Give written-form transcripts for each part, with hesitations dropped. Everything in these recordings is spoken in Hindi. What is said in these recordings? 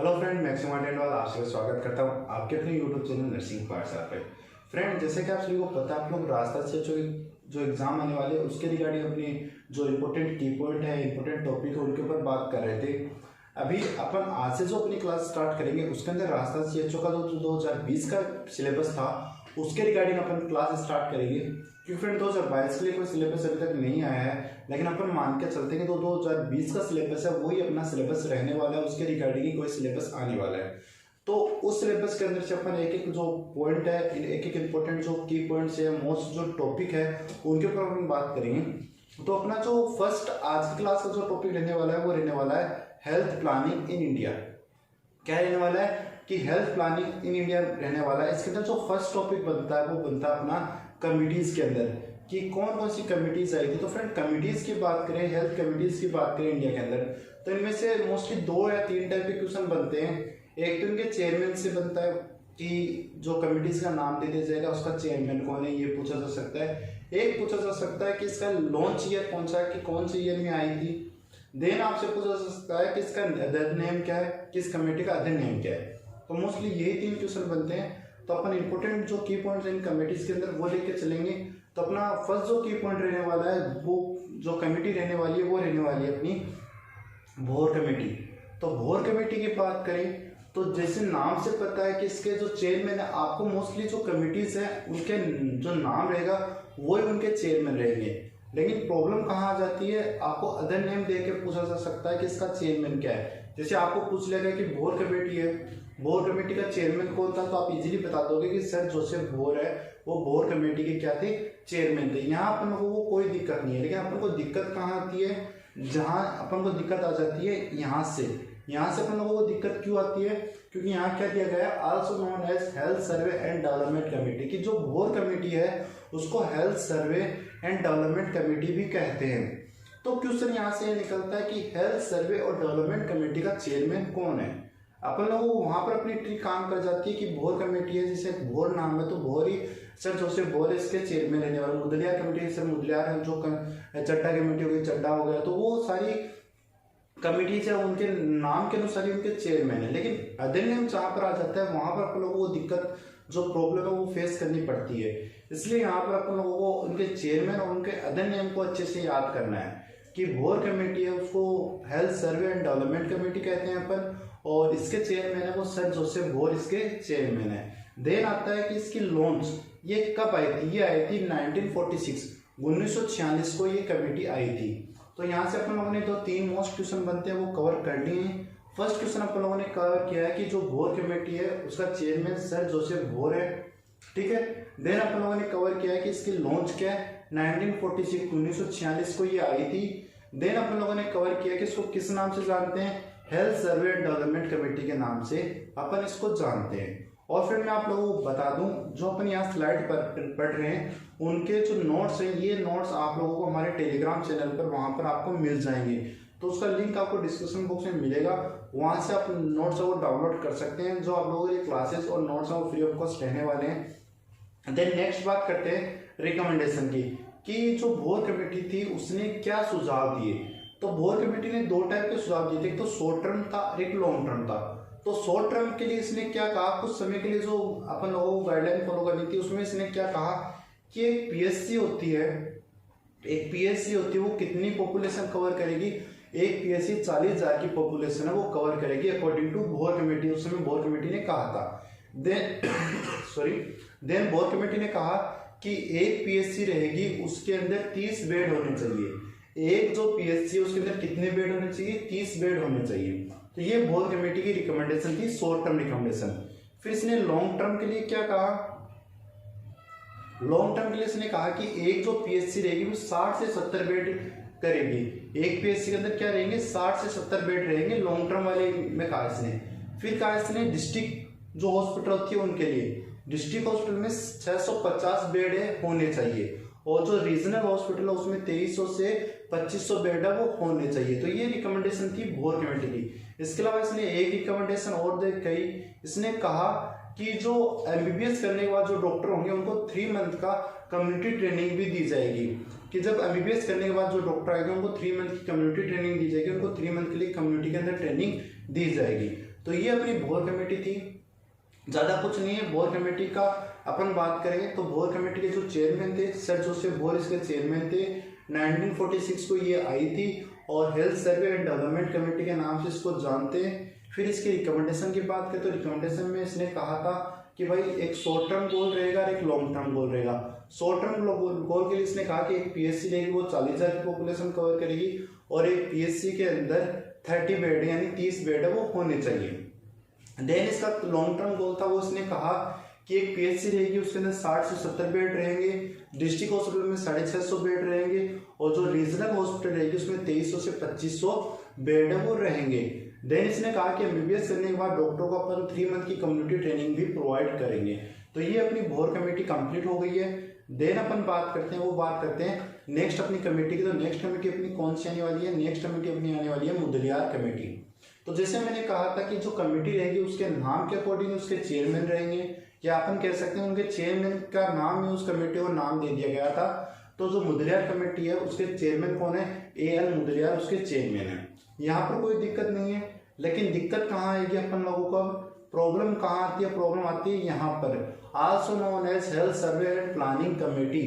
हेलो फ्रेंड, मैक्सिमम अटेंडवाल आप सभी का स्वागत करता हूं आपके अपने यूट्यूब चैनल नर्सिंग पाठशाला पे। फ्रेंड, जैसे कि आप सभी को पता है, आप लोग रास्ता से जो एग्जाम आने वाले हैं उसके रिगार्डिंग अपनी जो इम्पोर्टेंट की पॉइंट है, इम्पोर्टेंट टॉपिक है, उनके ऊपर बात कर रहे थे। अभी अपन आज से जो अपनी क्लास स्टार्ट करेंगे उसके अंदर रास्ता सीएचओ का जो 2020 का सिलेबस था उसके रिगार्डिंग अपन क्लास स्टार्ट करेंगे। क्योंकि फ्रेंड 2022 के लिए कोई सिलेबस अभी तक नहीं आया है, लेकिन अपन मान के चलते हैं कि 2020 का सिलेबस है वही अपना सिलेबस रहने वाला है, उसके रिगार्डिंग ही कोई सिलेबस आने वाला है। तो उस सिलेबस के अंदर से अपन एक एक जो पॉइंट है, एक एक इम्पोर्टेंट जो की पॉइंट्स है, मोस्ट जो टॉपिक है उनके ऊपर अपन बात करेंगे। तो अपना जो फर्स्ट आज की क्लास का जो टॉपिक रहने वाला है वो रहने वाला है हेल्थ प्लानिंग इन इंडिया। क्या रहने वाला है कि हेल्थ प्लानिंग इन इंडिया रहने वाला है। इसके अंदर जो फर्स्ट टॉपिक बनता है वो बनता है अपना कमिटीज के अंदर, कि कौन कौन सी कमिटीज आएगी। तो फ्रेंड, कमिटीज की बात करें, हेल्थ कमिटीज की बात करें इंडिया के अंदर, तो इनमें से मोस्टली 2 या 3 टाइप के क्वेश्चन बनते हैं। एक तो इनके चेयरमैन से बनता है कि जो कमिटीज का नाम दे दिया जाएगा उसका चेयरमैन कौन है, ये पूछा जा सकता है। एक पूछा जा सकता है कि इसका लॉन्च ईयर कौन सा है, कि कौन से ईयर में आई थी। देन आपसे पूछा जा सकता है कि इसका अदर नेम क्या है, किस कमेटी का अदर नेम क्या है। तो मोस्टली यही 3 क्वेश्चन बनते हैं। तो अपन इंपोर्टेंट जो की पॉइंट्स इन कमेटीज के अंदर वो लेके चलेंगे। तो अपना फर्स्ट जो की पॉइंट रहने वाला है, वो जो कमेटी रहने वाली है वो रहने वाली है अपनी भोर कमेटी। तो भोर कमेटी की बात करें तो जैसे नाम से पता है कि इसके जो चेयरमैन है, आपको मोस्टली जो कमिटीज है उनके जो नाम रहेगा वो ही उनके चेयरमैन रहेंगे। लेकिन प्रॉब्लम कहाँ आ जाती है, आपको अदर नेम दे के पूछा जा सकता है कि इसका चेयरमैन क्या है। जैसे आपको पूछ लेगा कि भोर कमेटी है, भोर कमेटी का चेयरमैन कौन था, तो आप इजीली बता दोगे कि सर जोसेफ भोर है, वो भोर कमेटी के क्या थे, चेयरमैन थे। यहाँ अपन लोगों को कोई दिक्कत नहीं है। लेकिन अपन को दिक्कत कहाँ आती है, जहाँ अपन को दिक्कत आ जाती है यहाँ से अपन लोगों को दिक्कत क्यों आती है, क्योंकि यहाँ क्या दिया गया है, also known as health survey and development committee, की जो भोर कमेटी है उसको health survey and development committee भी कहते हैं। तो क्वेश्चन यहाँ से ये निकलता है कि हेल्थ सर्वे और डेवलपमेंट कमेटी का चेयरमैन कौन है। अपन लोगों को वहां पर अपनी ट्रिक काम कर जाती है कि भोर कमेटी है, जिसे भोर नाम है तो भोर ही सर जोसेफ भोर इसके चेयरमैन रहने वाले। मुदलियार कमेटी सर मुदलियार है, जो चड्डा कमेटी हो गई चड्डा हो गया, तो वो सारी कमिटीज है उनके नाम के अनुसार ही उनके चेयरमैन है। लेकिन अदर नेम जहाँ पर आ जाता है वहां पर अपन लोगों को दिक्कत जो प्रॉब्लम है वो फेस करनी पड़ती है। इसलिए यहाँ पर अपन लोगों को उनके चेयरमैन और उनके अदर नेम को अच्छे से याद करना है कि भोर कमेटी है उसको health survey and development committee कहते हैं अपन, और इसके चेयरमैन है वो सर जोसेफ भोर इसके चेयरमैन है। देन आता है कि इसकी लॉन्च ये कब आई थी, ये आई थी 1946 को ये कमेटी आई थी। तो यहाँ से अपन लोगों ने तो 3 मोस्ट क्वेश्चन बनते हैं वो कवर कर लिए हैं। फर्स्ट क्वेश्चन अपन लोगों ने कवर किया है कि जो भोर कमेटी है उसका चेयरमैन सर जोसेफ भोर है, ठीक है। देन अपन लोगों ने कवर किया है कि इसकी लॉन्च क्या है, 1946 को ये आई थी। देन अपन लोगों ने कवर किया कि इसको किस नाम से जानते हैं, health survey and development committee के नाम से अपन इसको जानते हैं। और फिर मैं आप लोगों को बता दूं, जो अपन यहाँ स्लाइड पर पढ़ रहे हैं उनके जो नोट्स हैं, ये नोट्स आप लोगों को हमारे टेलीग्राम चैनल पर वहां पर आपको मिल जाएंगे। तो उसका लिंक आपको डिस्क्रिप्शन बॉक्स में मिलेगा, वहां से आप नोट्स वो डाउनलोड कर सकते हैं। जो आप लोगों के क्लासेस और नोट्स हैं वो फ्री ऑफ कॉस्ट रहने वाले हैं। देन नेक्स्ट बात करते हैं रिकमेंडेशन की, कि जो भोर कमेटी थी उसने क्या सुझाव दिए। तो भोर कमेटी ने 2 टाइप के सुझाव दिए थे, एक तो शॉर्ट टर्म था, एक लॉन्ग टर्म था। तो शॉर्ट टर्म के लिए इसने क्या कहा, कुछ समय के लिए जो अपन लोगों को गाइडलाइन फॉलो करनी थी उसमें इसने क्या कहा कि एक पीएससी होती है, वो कितनी पॉपुलेशन कवर करेगी, एक पीएससी 40,000 की पॉपुलेशन है वो कवर करेगी अकॉर्डिंग टू भोर कमेटी। उस समय भोर कमेटी ने कहा था। देन भोर कमेटी ने कहा कि एक पीएससी रहेगी उसके अंदर 30 बेड होने चाहिए। एक जो पीएससी है उसके अंदर कितने बेड होने चाहिए, 30 बेड होने चाहिए। तो ये भोर कमेटी की रिकमेंडेशन थी, शॉर्ट टर्म रिकमेंडेशन। फिर इसने लॉन्ग टर्म के लिए क्या कहा, लॉन्ग टर्म के लिए इसने कहा कि एक जो पीएससी रहेगी वो 60 से 70 बेड करेगी। एक पीएससी के अंदर क्या रहेंगे, 60 से 70 बेड रहेंगे लॉन्ग टर्म वाले में कहा इसने। फिर कहा इसने डिस्ट्रिक्ट जो हॉस्पिटल होती है उनके लिए, डिस्ट्रिक्ट हॉस्पिटल में 650 बेड होने चाहिए, और जो रीजनल हॉस्पिटल है उसमें 2300 से 2500 बेड है वो होने चाहिए। तो ये रिकमेंडेशन थी भोर कमेटी की। इसके अलावा इसने एक रिकमेंडेशन और दे कही, इसने कहा कि जो एमबीबीएस करने के बाद जो डॉक्टर होंगे उनको 3 मंथ का कम्युनिटी ट्रेनिंग भी दी जाएगी। कि जब एमबीबीएस करने के बाद जो डॉक्टर आएंगे उनको 3 मंथ की कम्युनिटी ट्रेनिंग दी जाएगी, उनको 3 मंथ के लिए कम्युनिटी के अंदर ट्रेनिंग दी जाएगी। तो ये अपनी भोर कमेटी थी, ज़्यादा कुछ नहीं है। भोर कमेटी का अपन बात करें तो भोर कमेटी के जो चेयरमैन थे सर जोसेफ भोर इसके चेयरमैन थे। 1946 को ये आई थी और health survey and development committee के नाम से इसको जानते हैं। फिर इसके रिकमेंडेशन की बात करें तो रिकमेंडेशन में इसने कहा था कि भाई एक शॉर्ट टर्म गोल रहेगा और एक लॉन्ग टर्म गोल रहेगा। शॉर्ट टर्म गोल के लिए इसने कहा कि एक पीएससी रहेगी वो 40,000 की पॉपुलेशन कवर करेगी और एक पीएससी के अंदर 30 बेड यानी 30 बेड है वो होने चाहिए। देन इसका लॉन्ग टर्म गोल था वो इसने कहा कि एक पीएचसी रहेगी उसके अंदर 60 से 70 बेड रहेंगे, डिस्ट्रिक्ट हॉस्पिटल में 650 बेड रहेंगे और जो रीजनल हॉस्पिटल रहेगी उसमें 2300 से 2500 बेड वो रहेंगे। देन इसने कहा कि एमबीबीएस करने के बाद डॉक्टरों को अपन 3 मंथ की कम्युनिटी ट्रेनिंग भी प्रोवाइड करेंगे। तो ये अपनी भोर कमेटी कंप्लीट हो गई है। देन अपन बात करते हैं नेक्स्ट अपनी कमेटी की। तो नेक्स्ट कमेटी अपनी कौन सी आने वाली है? नेक्स्ट कमेटी अपनी आने वाली है मुदलियार कमेटी। तो जैसे मैंने कहा था कि जो कमेटी रहेगी उसके नाम के अकॉर्डिंग उसके चेयरमैन रहेंगे, या अपन कह सकते हैं उनके चेयरमैन का नाम ही उस कमेटी को नाम दे दिया गया था। तो जो मुदलियार कमेटी है उसके चेयरमैन कौन है? ए.एल. मुदलियार उसके चेयरमैन है। यहाँ पर कोई दिक्कत नहीं है, लेकिन दिक्कत कहाँ आएगी अपन लोगों को? प्रॉब्लम कहाँ आती है? प्रॉब्लम आती है यहाँ पर, also known as health survey and planning committee.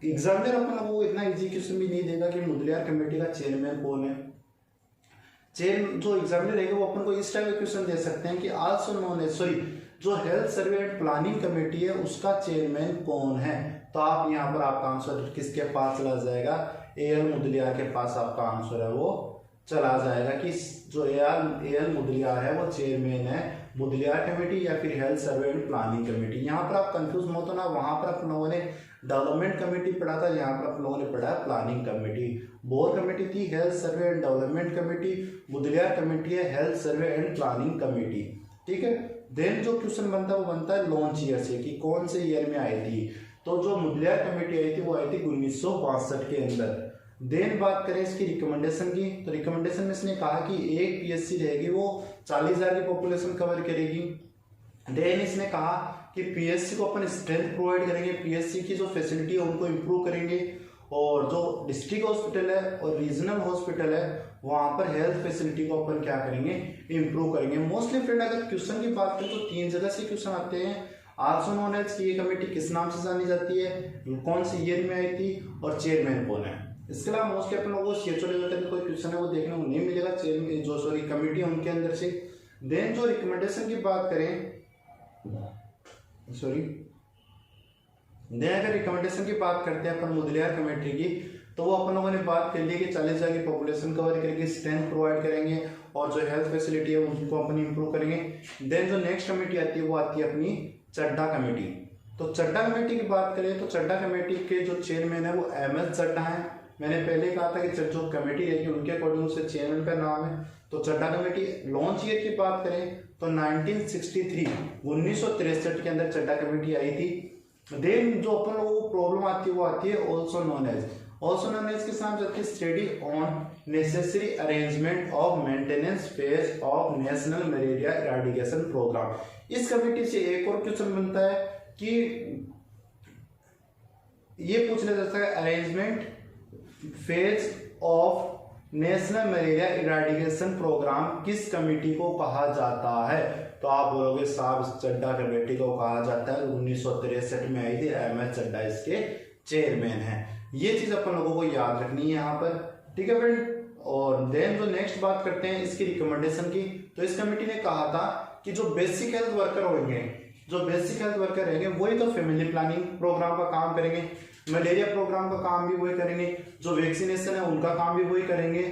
Examiner अपन लोगों को इतना इजी क्वेश्चन भी नहीं देगा कि मुदलियार कमेटी का चेयरमैन कौन है। जो एग्जामिनर रहेगा वो अपन को इस टाइप का क्वेश्चन दे सकते हैं कि आल्सो नोन एज जो health survey and planning committee है उसका चेयरमैन कौन है? तो आप यहाँ पर आपका आंसर किसके पास चला जाएगा? ए.एल. मुदलियार के पास आपका आंसर है वो चला जाएगा कि जो ए.एल. मुदलियार है वो चेयरमैन है मुदलियार कमेटी या फिर health survey and planning committee. यहाँ पर आप कंफ्यूज मत होना, वहां पर आप लोगों ने डेवलपमेंट कमेटी पढ़ा था, यहाँ पर आप लोगों ने पढ़ा प्लानिंग कमेटी। बोर कमेटी थी health survey and development committee, Mudaliar committee है health survey and planning committee. ठीक है। देन जो क्वेश्चन बनता है वो बनता है लॉन्च ईयर से, कि कौन से ईयर में आई थी। तो जो मुदलियार कमेटी आई थी वो आई थी 1962 के अंदर। देन बात करें इसकी रिकमेंडेशन की, तो रिकमेंडेशन में इसने कहा कि एक पीएससी रहेगी वो 40,000 की पॉपुलेशन कवर करेगी। देन इसने कहा कि पीएससी को अपन स्ट्रेंथ प्रोवाइड करेंगे, पीएससी की जो फैसिलिटी है उनको इम्प्रूव करेंगे, और जो डिस्ट्रिक्ट हॉस्पिटल है और रीजनल हॉस्पिटल है वहां पर हेल्थ फैसिलिटी को अपन क्या करेंगे? इम्प्रूव करेंगे। मोस्टली फ्रेंड अगर क्वेश्चन की बात करें तो 3 जगह से क्वेश्चन आते हैं। आल्सो नोन एज कि ये कमेटी किस नाम से जानी जाती है, कौन से ईयर में आई थी और चेयरमैन कौन है। इसके अलावा मोस्टली अपन लोगों को सीएचओ लेवल तक कोई क्वेश्चन है वो देखने को नहीं मिलेगा, चेयरमैन जो कमेटी है उनके अंदर से। देन जो रिकमेंडेशन की बात करें, अगर रिकमेंडेशन की बात करते हैं अपन मुदलियार कमेटी की, तो वो अपन लोगों ने बात कर ली कि 40,000 की पॉपुलेशन कवर करेंगे, स्ट्रेंथ प्रोवाइड करेंगे और जो हेल्थ फैसिलिटी है उनको अपन इंप्रूव करेंगे। देन जो नेक्स्ट कमेटी आती है वो आती है अपनी चड्ढा कमेटी। तो चड्ढा कमेटी की बात करें तो चड्ढा कमेटी के जो चेयरमैन है वो एम.एस. चड्ढा है। मैंने पहले कहा था कि जो कमेटी रहेगी उनके अकॉर्डिंग उससे चेयरमैन का नाम है। तो चड्ढा कमेटी लॉन्च ईयर की बात करें तो 1963 के अंदर चड्ढा कमेटी आई थी। देन जो अपन लोगों को प्रॉब्लम आती है वो आती है ऑल्सो नोन एज के साथ जाती है study on necessary arrangement of maintenance phase of national malaria eradication programme. इस कमेटी से एक और क्वेश्चन बनता है कि ये पूछना जाता है arrangement phase of national malaria eradication programme किस कमेटी को कहा जाता है? तो आप बोलोगे साहब चड्ढा कमेटी को कहा जाता है, 1963 में आई थी, एम.एस. चड्ढा इसके चेयरमैन है। ये चीज अपन लोगों को याद रखनी है यहाँ पर। ठीक है फ्रेंड। और देन जो नेक्स्ट बात करते हैं इसकी रिकमेंडेशन की, तो इस कमेटी ने कहा था कि जो बेसिक हेल्थ वर्कर रहेंगे वही तो फैमिली प्लानिंग प्रोग्राम का काम करेंगे, मलेरिया प्रोग्राम का काम भी वही करेंगे, जो वैक्सीनेशन है उनका काम भी वही करेंगे,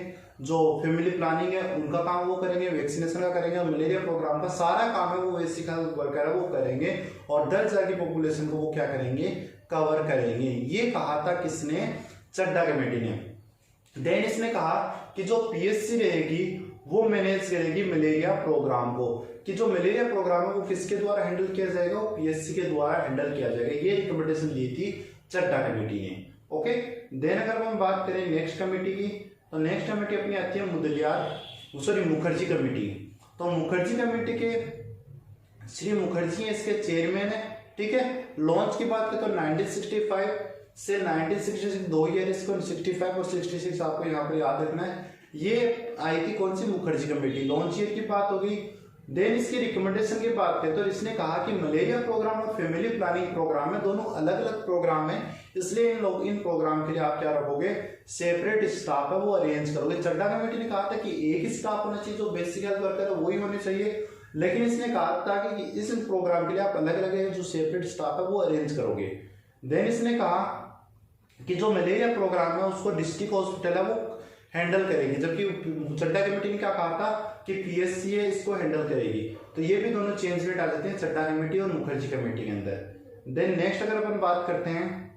जो फैमिली प्लानिंग है उनका काम वो करेंगे, वैक्सीनेशन का करेंगे, और मलेरिया प्रोग्राम का सारा काम है वो बेसिक हेल्थ वर्कर है वो करेंगे, और 10,000 की पॉपुलेशन को वो क्या करेंगे? कवर करेंगे। ये कहा था किसने? चड्ढा कमेटी ने। देन इसने कहा कि जो पीएससी रहेगी वो मैनेज करेगी मलेरिया प्रोग्राम को, कि जो मलेरिया प्रोग्राम है वो किसके द्वारा हैंडल किया जाएगा? वो पीएससी के द्वारा हैंडल किया जाएगा। ये रिकमेंडेशन दी थी चड्ढा कमेटी ने। ओके। देन अगर हम बात करें नेक्स्ट कमेटी की, तो नेक्स्ट कमेटी अपनी आती है मुखर्जी कमेटी। तो मुखर्जी कमेटी के श्री मुखर्जी इसके चेयरमैन है। ठीक है। लॉन्च की बात करें तो 1965 से 1966 2 ईयर, इसको 65 और 66 आपको यहाँ पर याद रखना है। ये आई थी कौन सी? मुखर्जी कमेटी। लॉन्च ईयर की बात होगी देन इसकी रिकमेंडेशन की बात करें तो इसने कहा कि मलेरिया प्रोग्राम और फैमिली प्लानिंग प्रोग्राम है, दोनों अलग अलग प्रोग्राम है, इसलिए इन प्रोग्राम के लिए आप क्या रखोगे, सेपरेट स्टाफ है वो अरेंज करोगे। चड्ढा कमेटी ने कहा था कि एक ही स्टाफ होना चाहिए, जो बेसिक हेल्थ वर्कर है वही होने चाहिए, लेकिन इसने कहा था कि इस प्रोग्राम के लिए आप अलग अलग जो सेपरेट स्टाफ है वो अरेंज करोगे। देन इसने कहा कि जो मलेरिया प्रोग्राम है उसको डिस्ट्रिक्ट हॉस्पिटल है वो हैंडल करेगी, जबकि चड्ढा कमेटी ने क्या कहा था कि पीएससी है इसको हैंडल करेगी। तो ये भी दोनों चेंजमेंट आ जाते हैं चड्ढा कमेटी और मुखर्जी कमेटी के अंदर। देन नेक्स्ट अगर अपन बात करते हैं,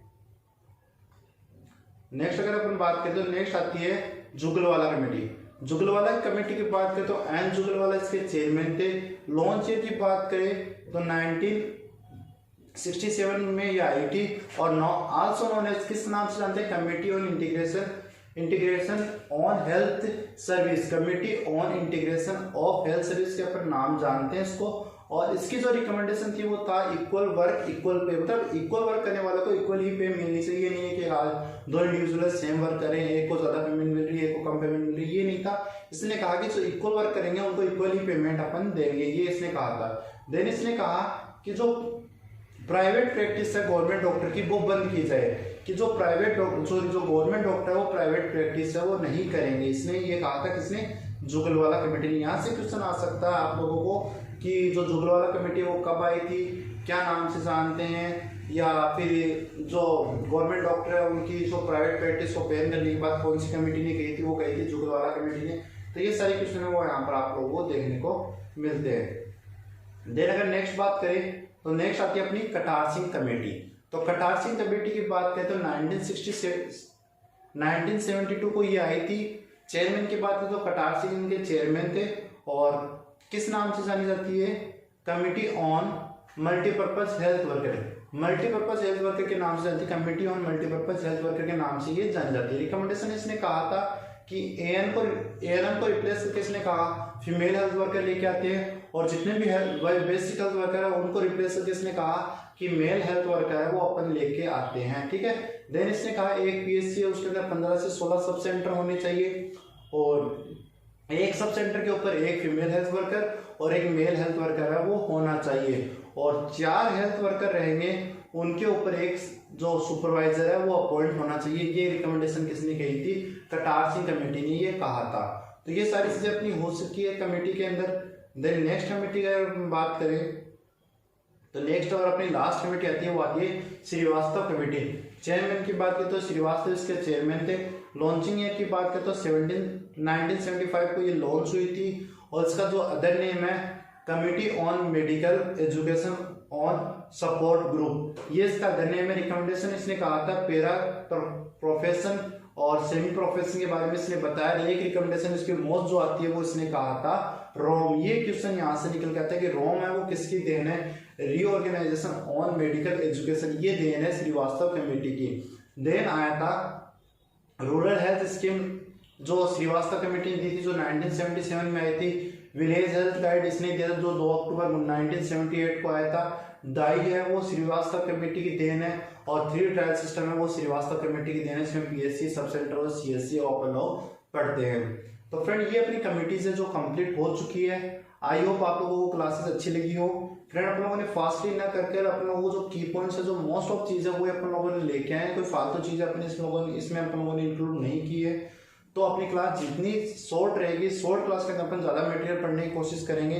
तो नेक्स्ट आती है जुगलवाला कमेटी। जुगलवाला कमेटी की बात करें तो एन जुगलवाला इसके चेयरमैन थे। लॉन्च ईयर की बात करें तो 1967 में ये आई थी, और आल्सो नोन एज किस नाम से जानते हैं, committee on integration on health service, committee on integration of health service के अपन नाम जानते हैं इसको। और इसकी जो रिकमेंडेशन थी वो था इक्वल वर्क इक्वल पे, मतलब इक्वल वर्क करने वालों को इक्वल ही पे मिलनी चाहिए। ये नहीं है कि आज दो इंडिविजुअल सेम वर्क करें, एक को ज्यादा पेमेंट मिल रही है, एक को कम पेमेंट मिल रही है, ये नहीं था। इसने कहा कि जो इक्वल वर्क करेंगे उनको इक्वल ही पेमेंट अपन देंगे, ये इसने कहा था। देन इसने कहा कि जो प्राइवेट प्रैक्टिस है गवर्नमेंट डॉक्टर की वो बंद की जाए, कि जो प्राइवेट जो गवर्नमेंट डॉक्टर है वो प्राइवेट प्रैक्टिस है वो नहीं करेंगे। इसने ये कहा था, किसने, जुगलवाला कमेटी ने। यहाँ से क्वेश्चन आ सकता है आप लोगों को कि जो जुगलवाला कमेटी वो कब आई थी, क्या नाम से जानते हैं, या फिर जो गवर्नमेंट डॉक्टर है उनकी जो प्राइवेट प्रैक्टिस को बैन करने की बात कौन सी कमेटी ने कही थी, वो कही थी जुगलवाला कमेटी ने। तो ये सारे क्वेश्चन है वो यहाँ पर आप लोगों को देखने को मिलते हैं। देन अगर नेक्स्ट बात करें तो नेक्स्ट आती है अपनी कटार सिंह कमेटी। तो कटार सिंह कमेटी की बात करें तो 1972 को ये आई थी। चेयरमैन की बात करें तो कटार सिंह इनके चेयरमैन थे, और किस नाम से जानी जाती है, committee on multipurpose health worker, multipurpose health worker के नाम से जाती है, committee on multipurpose health worker के नाम से ये जानी जाती है। रिकमेंडेशन इसने कहा था कि एएन को रिप्लेस करके इसने कहा फीमेल हेल्थ वर्कर लेके आते हैं, और जितने भी बेसिक हेल्थ वर्कर है उनको रिप्लेस करके इसने कहा कि मेल हेल्थ वर्कर है वो अपन लेके आते हैं, ठीक है। देन इसने कहा एक पीएससी है उसके अंदर 15 से 16 सब सेंटर होने चाहिए, और एक सब सेंटर के ऊपर एक फीमेल हेल्थ वर्कर और एक मेल हेल्थ वर्कर है वो होना चाहिए, और 4 हेल्थ वर्कर रहेंगे उनके ऊपर एक जो सुपरवाइजर है वो अपॉइंट होना चाहिए। ये रिकमेंडेशन किसने कही थी, कटार सिंह कमेटी ने ये कहा था। तो ये सारी चीजें अपनी हो सकती है कमेटी के अंदर। देन नेक्स्ट कमेटी की अगर बात करें तो नेक्स्ट और अपनी लास्ट कमेटी आती है वो आती है श्रीवास्तव कमेटी। चेयरमैन की बात करें तो श्रीवास्तव इसके चेयरमैन थे। लॉन्चिंग ईयर की बात करें तो 1975 को ये लॉन्च हुई थी, और इसका जो अदर नेम है committee on medical education on support group, ये इसका अदर नेम है। रिकमेंडेशन इसने कहा था पैरा प्रोफेशन और सेमी प्रोफेशन के बारे में इसने बताया। एक रिकमेंडेशन इसकी मोस्ट जो आती है वो इसने कहा था रोम। ये क्वेश्चन यहाँ से निकल के आता है कि रोम है वो किसकी देन है, रीऑर्गेनाइजेशन ऑन मेडिकल एजुकेशन, ये देन है श्रीवास्तव कमेटी की। देन आया था रूरल हेल्थ स्कीम जो श्रीवास्तव कमेटी ने दी थी, जो 1977 में आई थी। विलेज हेल्थ गाइड इसने दिया था जो 2 अक्टूबर 1978 को आया था। डाई है वो श्रीवास्तव कमेटी की देन है, और 3 ट्रायल सिस्टम है वो श्रीवास्तव कमेटी की देन है। इसमें पीएससी, सब सेंटर और सीएससी ओपन लॉ पढ़ते हैं। तो फ्रेंड ये अपनी कमेटीज है जो कंप्लीट हो चुकी है। आई होप आप लोगों को क्लासेस अच्छी लगी हो। फ्रेंड अपन लोगों ने फास्टली ना करके अपन लोगों को जो की पॉइंट्स है, जो मोस्ट ऑफ चीजें वो अपन लोगों ने लेके आए। कोई फालतू चीजें अपने इसमें अपन लोगों ने इंक्लूड नहीं की है। तो अपनी क्लास जितनी शॉर्ट रहेगी, शॉर्ट क्लास के अंदर अपन ज्यादा मटेरियल पढ़ने की कोशिश करेंगे।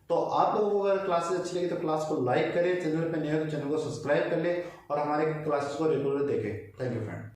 तो आप लोगों को अगर क्लासेस अच्छी लगी तो क्लास को लाइक करें, चैनल पर नए हो तो चैनल को सब्सक्राइब कर ले, और हमारे क्लासेस को रेगुलर देखें। Thank you friend.